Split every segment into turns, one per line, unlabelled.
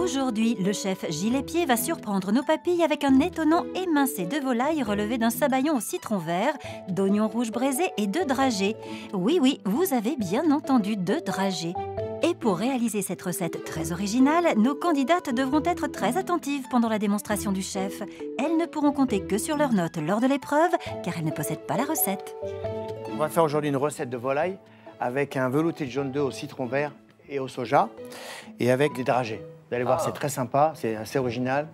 Aujourd'hui, le chef Gilles Espier va surprendre nos papilles avec un étonnant émincé de volaille relevé d'un sabayon au citron vert, d'oignons rouges braisés et de dragées. Oui, oui, vous avez bien entendu, de dragées. Et pour réaliser cette recette très originale, nos candidates devront être très attentives pendant la démonstration du chef. Elles ne pourront compter que sur leurs notes lors de l'épreuve, car elles ne possèdent pas la recette.
On va faire aujourd'hui une recette de volaille avec un velouté de jaune d'œuf au citron vert et au soja, et avec des dragées. Vous allez voir, c'est très sympa, c'est assez original,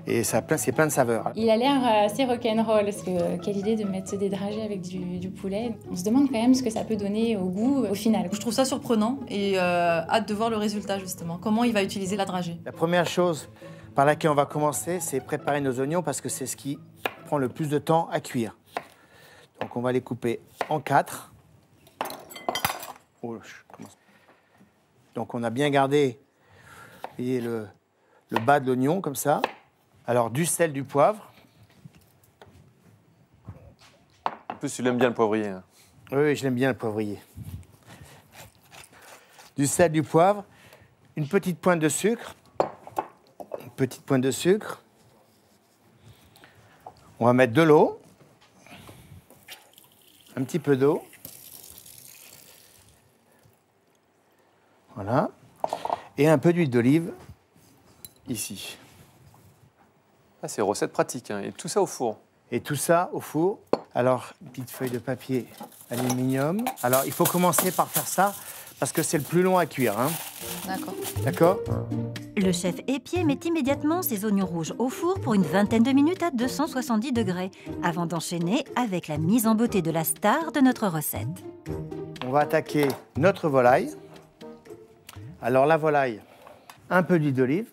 et c'est plein de saveurs.
Il a l'air assez rock'n'roll, parce que quelle idée de mettre des dragées avec du poulet. On se demande quand même ce que ça peut donner au goût au final.
Je trouve ça surprenant et hâte de voir le résultat justement. Comment il va utiliser la dragée.
La première chose par laquelle on va commencer, c'est préparer nos oignons, parce que c'est ce qui prend le plus de temps à cuire. Donc on va les couper en 4. Donc on a bien gardé, vous voyez, le bas de l'oignon, comme ça. Alors du sel, du poivre.
En plus, tu l'aimes bien le poivrier. Hein.
Oui, je l'aime bien le poivrier. Du sel, du poivre, une petite pointe de sucre. Une petite pointe de sucre. On va mettre de l'eau. Un petit peu d'eau. Voilà. Et un peu d'huile d'olive, ici.
Ah, c'est recette pratique, hein. Et tout ça au four.
Et tout ça au four. Alors, une petite feuille de papier aluminium. Alors, il faut commencer par faire ça, parce que c'est le plus long à cuire. Hein.
D'accord.
D'accord ?
Le chef Espier met immédiatement ses oignons rouges au four pour une vingtaine de minutes à 270 degrés, avant d'enchaîner avec la mise en beauté de la star de notre recette.
On va attaquer notre volaille. Alors, la volaille, un peu d'huile d'olive.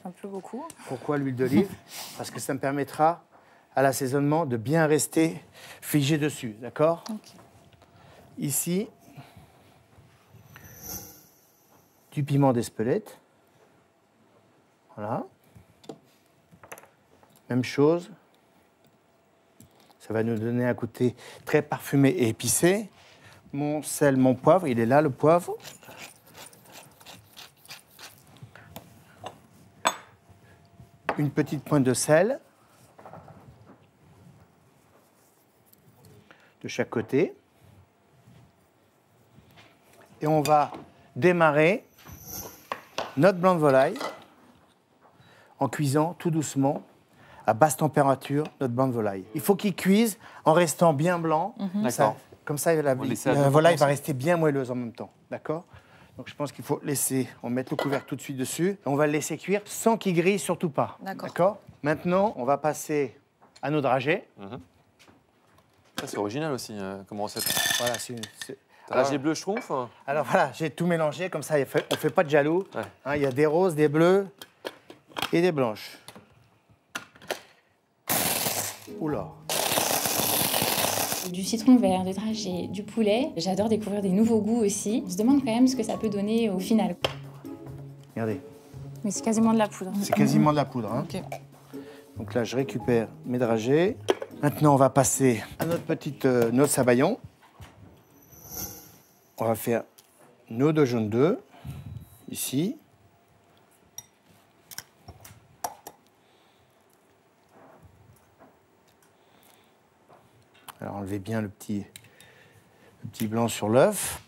Un peu beaucoup.
Pourquoi l'huile d'olive? Parce que ça me permettra, à l'assaisonnement, de bien rester figé dessus, d'accord?
Okay.
Ici, du piment d'Espelette. Voilà. Même chose. Ça va nous donner un côté très parfumé et épicé. Mon sel, mon poivre, il est là, le poivre. Une petite pointe de sel. De chaque côté. Et on va démarrer notre blanc de volaille en cuisant tout doucement, à basse température, notre blanc de volaille. Il faut qu'il cuise en restant bien blanc.
D'accord.
Comme ça, la volaille va rester bien moelleuse en même temps. D'accord ? Donc je pense qu'il faut laisser, on met le couvercle tout de suite dessus. On va le laisser cuire sans qu'il grille, surtout pas. D'accord ? Maintenant, on va passer à nos dragées.
Ça, c'est original aussi, comme recette.
Voilà,
Dragées bleu schtroumpf.
Alors voilà, j'ai tout mélangé, comme ça, on ne fait pas de jaloux.
Ouais.
Hein, il y a des roses, des bleus et des blanches. Oula.
Du citron vert, des dragées, du poulet. J'adore découvrir des nouveaux goûts aussi. On se demande quand même ce que ça peut donner au final.
Regardez.
Mais c'est quasiment de la poudre.
C'est quasiment de la poudre. Hein.
Ok.
Donc là, je récupère mes dragées. Maintenant, on va passer à notre sabayon. On va faire nos deux jaunes d'œufs, ici. Alors, enlevez bien le petit blanc sur l'œuf.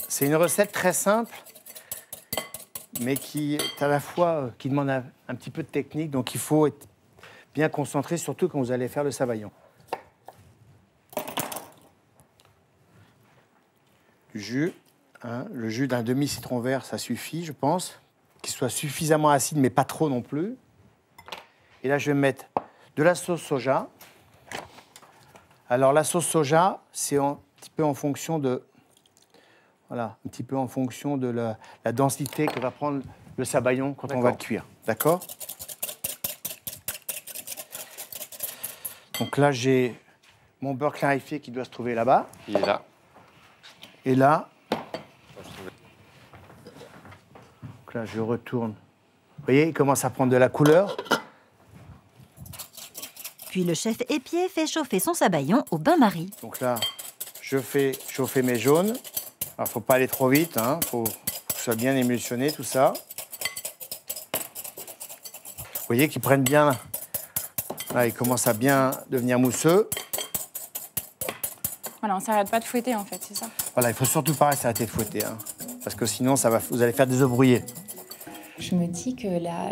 C'est une recette très simple, mais qui est à la fois qui demande un petit peu de technique, donc il faut être bien concentré, surtout quand vous allez faire le sabayon. Du jus, hein, le jus d'un demi-citron vert, ça suffit, je pense. Qu'il soit suffisamment acide, mais pas trop non plus. Et là, je vais mettre de la sauce soja. Alors, la sauce soja, c'est un petit peu en fonction de... Voilà, un petit peu en fonction de la densité que va prendre le sabayon quand on va le cuire. D'accord ? Donc là, j'ai mon beurre clarifié qui doit se trouver là-bas.
Il est là.
Et là, donc là, je retourne. Vous voyez, il commence à prendre de la couleur.
Puis le chef Espier fait chauffer son sabayon au bain-marie.
Donc là, je fais chauffer mes jaunes. Alors, il ne faut pas aller trop vite, hein. Faut ce soit bien émulsionné, tout ça. Vous voyez qu'ils prennent bien. Là, ils commencent à bien devenir mousseux.
Voilà, on s'arrête pas de fouetter en fait, c'est ça.
Voilà, il faut surtout pas s'arrêter de fouetter, hein, parce que sinon, vous allez faire des œufs brouillés.
Je me dis que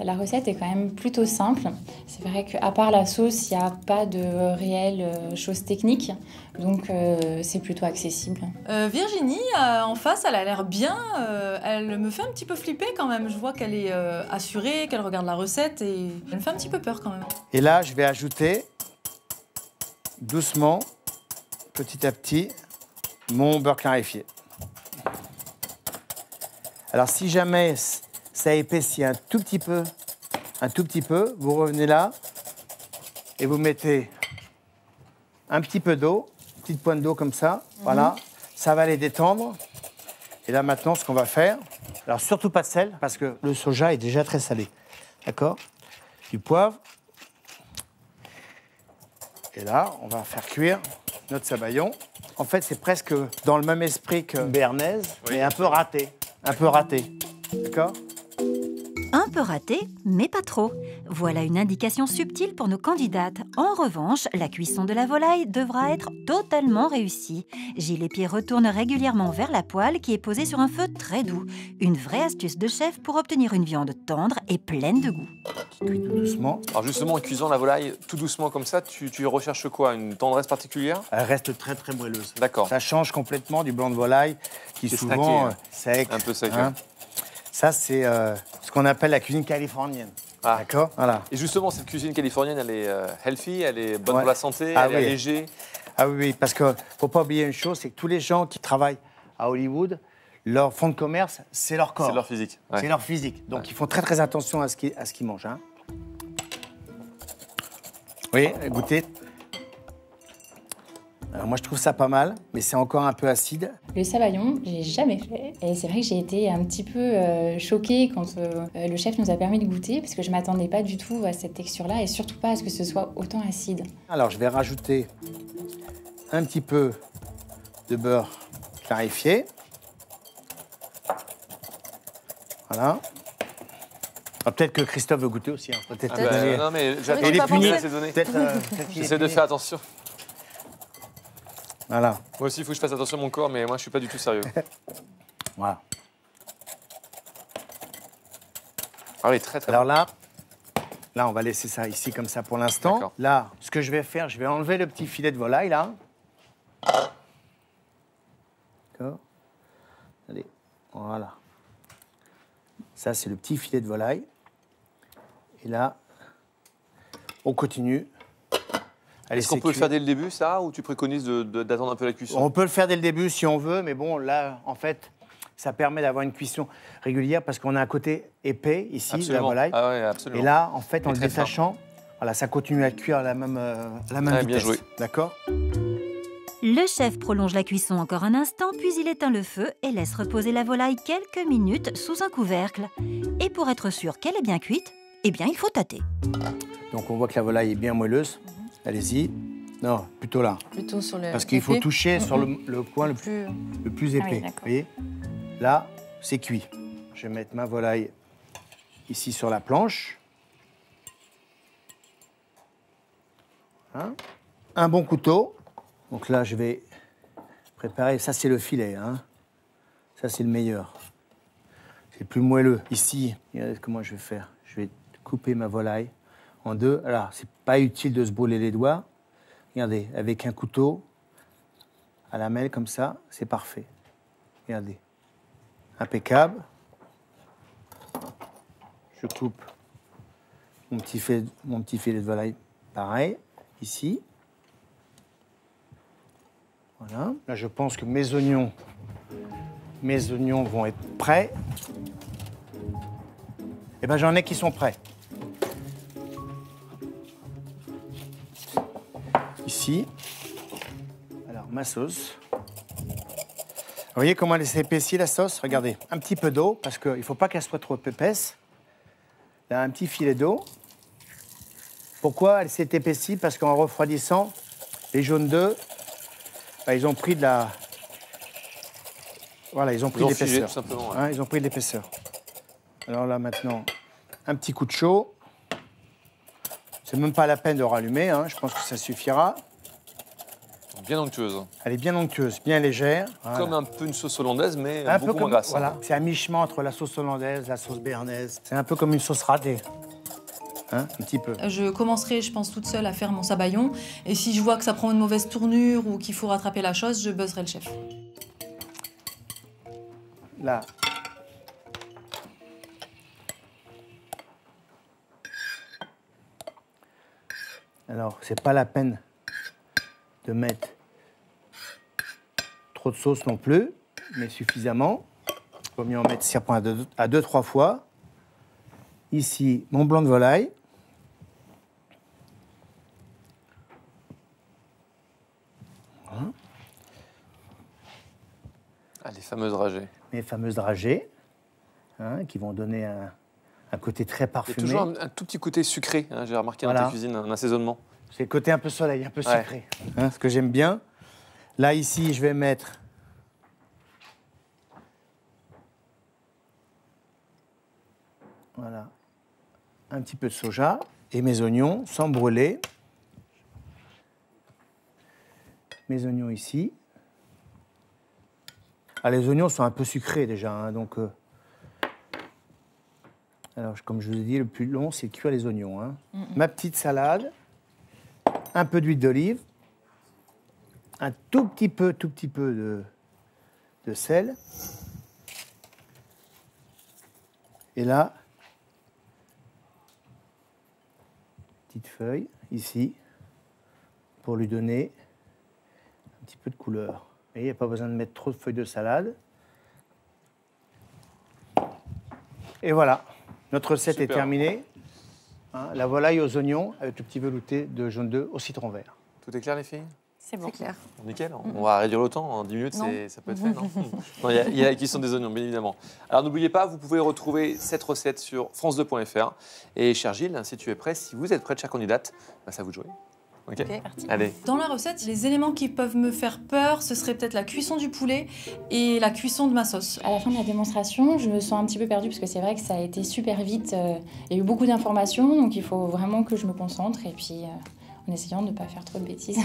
la recette est quand même plutôt simple. C'est vrai qu'à part la sauce, il n'y a pas de réelles choses techniques. Donc c'est plutôt accessible.
Virginie, en face, elle a l'air bien. Elle me fait un petit peu flipper quand même. Je vois qu'elle est assurée, qu'elle regarde la recette et elle me fait un petit peu peur quand même.
Et là, je vais ajouter doucement, petit à petit, mon beurre clarifié. Alors, si jamais ça épaissit un tout petit peu, vous revenez là et vous mettez un petit peu d'eau, une petite pointe d'eau comme ça, voilà. Ça va les détendre. Et là, maintenant, ce qu'on va faire, alors surtout pas de sel, parce que le soja est déjà très salé, d'accord? Du poivre. Et là, on va faire cuire notre sabayon. En fait, c'est presque dans le même esprit que béarnaise, mais un peu raté. Un peu raté. D'accord?
Un peu raté, mais pas trop. Voilà une indication subtile pour nos candidates. En revanche, la cuisson de la volaille devra être totalement réussie. Gilles Espier retourne régulièrement vers la poêle qui est posée sur un feu très doux. Une vraie astuce de chef pour obtenir une viande tendre et pleine de goût.
Qui cuit tout doucement.
Alors justement, en cuisant la volaille tout doucement comme ça, tu recherches quoi? Une tendresse particulière?
Elle reste très très moelleuse.
D'accord.
Ça change complètement du blanc de volaille qui
C'est
souvent
snacké,
sec.
Un peu sec.
Hein. Ça, c'est ce qu'on appelle la cuisine californienne.
Ah.
D'accord? Voilà.
Et justement, cette cuisine californienne, elle est healthy, elle est bonne
Ouais.
pour la santé,
Ah
elle est
oui.
allégée.
Ah oui, parce qu'il ne faut pas oublier une chose, c'est que tous les gens qui travaillent à Hollywood, leur fonds de commerce, c'est leur corps.
C'est leur physique. Ouais.
C'est leur physique. Donc, ils font très très attention à ce qu'ils mangent. Hein. Oui, goûtez. Alors, moi, je trouve ça pas mal, mais c'est encore un peu acide.
Le sabayon, j'ai jamais fait. Et c'est vrai que j'ai été un petit peu choquée quand le chef nous a permis de goûter, parce que je m'attendais pas du tout à cette texture-là et surtout pas à ce que ce soit autant acide.
Alors, je vais rajouter un petit peu de beurre clarifié. Voilà. Ah, peut-être que Christophe veut goûter aussi. Hein. Peut-être.
Ah bah, non, mais j'attends
j'ai
Il est
pas
puni.
pensé.
ces données.
Peut-être qu'il est
J'essaie de
puni.
faire attention.
Voilà.
Moi aussi, il faut que je fasse attention à mon corps, mais moi, je suis pas du tout sérieux.
Voilà.
Ah oui, très très
Alors là, on va laisser ça ici comme ça pour l'instant.
D'accord.
Là, ce que je vais faire, je vais enlever le petit filet de volaille là. D'accord. Allez, voilà. Ça, c'est le petit filet de volaille. Et là, on continue. Allez,
Est-ce qu'on
c'est
peut le
cuit.
faire dès le début, ça, ou tu préconises d'attendre un peu la cuisson?
On peut le faire dès le début si on veut, mais bon, là, en fait, ça permet d'avoir une cuisson régulière parce qu'on a un côté épais ici de la
Absolument.
volaille.
Ah ouais, absolument.
Et là, en fait, en
Et
le
très
détachant, voilà, ça continue à cuire à la même
Ouais, bien
vitesse.
joué.
D'accord?
Le chef prolonge la cuisson encore un instant, puis il éteint le feu et laisse reposer la volaille quelques minutes sous un couvercle. Et pour être sûr qu'elle est bien cuite, eh bien, il faut tâter.
Donc, on voit que la volaille est bien moelleuse. Allez-y. Non, plutôt là.
Plutôt sur le.
Parce qu'il faut
épais.
toucher sur le coin le plus
Ah oui,
épais.
d'accord.
Vous voyez? Là, c'est cuit. Je vais mettre ma volaille ici sur la planche. Hein? Un bon couteau. Donc là, je vais préparer. Ça, c'est le filet. Hein? Ça, c'est le meilleur. C'est le plus moelleux. Ici, regardez comment je vais faire. Je vais couper ma volaille en deux. Alors, c'est pas utile de se brûler les doigts. Regardez, avec un couteau à la mêle comme ça, c'est parfait. Regardez. Impeccable. Je coupe mon petit filet de volaille, pareil, ici. Voilà. Là, je pense que mes oignons vont être prêts. Eh bien, j'en ai qui sont prêts. Ici. Alors, ma sauce. Vous voyez comment elle s'épaissit, la sauce? Regardez, un petit peu d'eau, parce qu'il ne faut pas qu'elle soit trop épaisse. Là, un petit filet d'eau. Pourquoi elle s'est épaissie? Parce qu'en refroidissant, les jaunes d'œufs, ils ont pris de Voilà, ils ont pris
Ils ont
de
figé,
l'épaisseur.
tout simplement. Ouais.
Hein, ils ont pris de l'épaisseur. Alors là, maintenant, un petit coup de chaud. C'est même pas la peine de rallumer, hein, je pense que ça suffira.
Bien onctueuse.
Elle est bien onctueuse, bien légère. Voilà.
Comme un peu une sauce hollandaise, mais
Un peu
beaucoup moins
comme,
grasse.
voilà, c'est à mi-chemin entre la sauce hollandaise, la sauce béarnaise. C'est un peu comme une sauce ratée. Hein, un petit peu.
Je commencerai, je pense, toute seule à faire mon sabayon. Et si je vois que ça prend une mauvaise tournure ou qu'il faut rattraper la chose, je buzzerai le chef.
Là. Alors, c'est pas la peine de mettre trop de sauce non plus, mais suffisamment. Il vaut mieux en mettre serpent à 2-3 fois. Ici, mon blanc de volaille. Voilà.
Ah, les fameuses dragées.
Mes fameuses dragées, hein, qui vont donner un côté très
Il y a
parfumé.
toujours un tout petit côté sucré, hein, j'ai remarqué dans
Voilà.
ta cuisine, un assaisonnement.
C'est le côté un peu soleil, un peu
Ouais.
sucré. Hein, ce que j'aime bien. Là, ici, je vais mettre voilà, un petit peu de soja et mes oignons sans brûler. Mes oignons ici. Ah, les oignons sont un peu sucrés déjà, hein, donc... Alors, comme je vous ai dit, le plus long, c'est de cuire les oignons. Hein. Ma petite salade, un peu d'huile d'olive, un tout petit peu de sel. Et là, petite feuille, ici, pour lui donner un petit peu de couleur. Et il n'y a pas besoin de mettre trop de feuilles de salade. Et voilà, notre recette
Super.
est terminée. Hein, la volaille aux oignons avec le petit velouté de jaune d'œuf au citron vert.
Tout est clair, les filles?
C'est bon.
clair.
Nickel, on va réduire le temps, en 10 minutes,
Non.
ça peut être fait, non? Non, il y a la cuisson des oignons, bien évidemment. Alors n'oubliez pas, vous pouvez retrouver cette recette sur france2.fr. Et cher Gilles, si tu es prêt, si vous êtes prête, chère candidate, bah, ça vous de jouer. Ok, allez.
Dans la recette, les éléments qui peuvent me faire peur, ce serait peut-être la cuisson du poulet et la cuisson de ma sauce.
À la fin de la démonstration, je me sens un petit peu perdue parce que c'est vrai que ça a été super vite. Il y a eu beaucoup d'informations, donc il faut vraiment que je me concentre et puis en essayant de ne pas faire trop de bêtises.